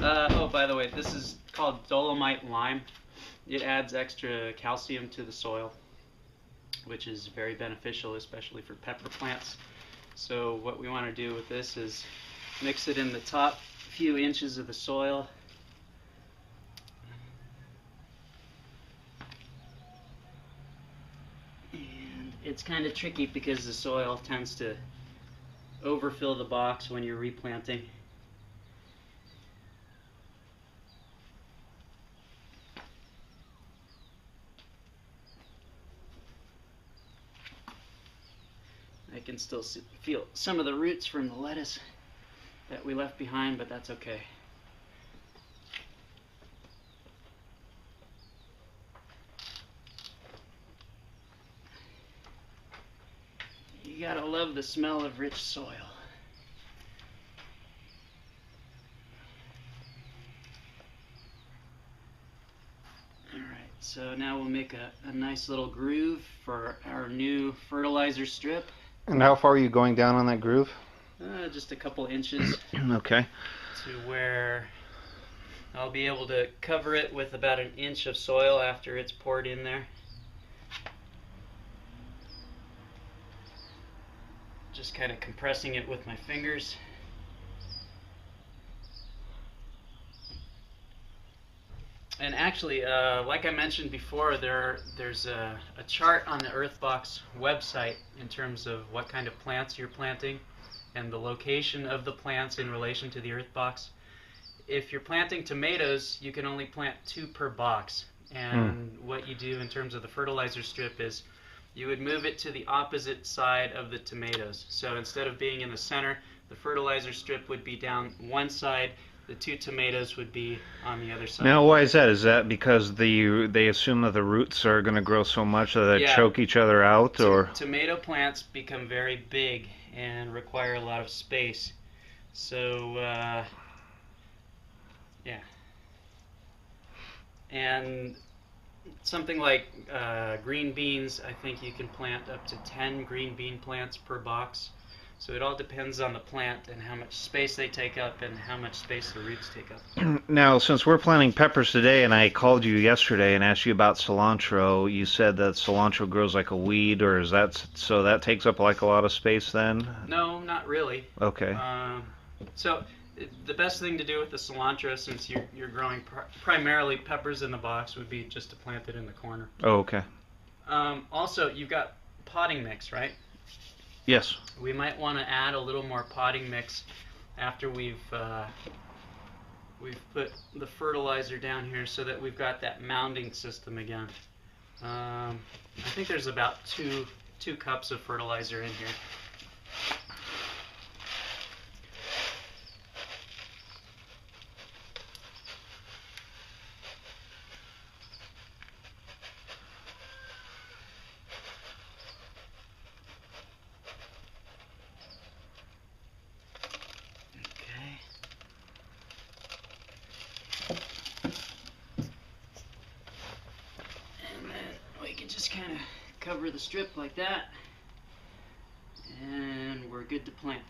Oh, by the way, this is called dolomite lime. It adds extra calcium to the soil, which is very beneficial, especially for pepper plants. So what we want to do with this is mix it in the top few inches of the soil. And it's kind of tricky because the soil tends to overfill the box when you're replanting. I can still feel some of the roots from the lettuce that we left behind, but that's okay. You gotta love the smell of rich soil. Alright, so now we'll make a nice little groove for our new fertilizer strip. And how far are you going down on that groove? Just a couple inches. Okay. To where I'll be able to cover it with about an inch of soil after it's poured in there. Just kind of compressing it with my fingers. And actually, like I mentioned before, there's a chart on the Earthbox website in terms of what kind of plants you're planting and the location of the plants in relation to the Earthbox. If you're planting tomatoes, you can only plant 2 per box. And what you do in terms of the fertilizer strip is you would move it to the opposite side of the tomatoes. So instead of being in the center, the fertilizer strip would be down one side, the 2 tomatoes would be on the other side. Now, why is that? Is that because they assume that the roots are going to grow so much that they choke each other out, or? Tomato plants become very big and require a lot of space. So, yeah. And something like green beans, I think you can plant up to 10 green bean plants per box. So it all depends on the plant and how much space they take up and how much space the roots take up. Now, since we're planting peppers today, and I called you yesterday and asked you about cilantro, you said that cilantro grows like a weed, or is that so that takes up like a lot of space then? No, not really. Okay. So the best thing to do with the cilantro, since you're growing primarily peppers in the box, would be just to plant it in the corner. Oh, okay. Also, you've got potting mix, right? Yes. We might want to add a little more potting mix after we've put the fertilizer down here, so that we've got that mounding system again. I think there's about two cups of fertilizer in here. Just kind of cover the strip like that, and we're good to plant.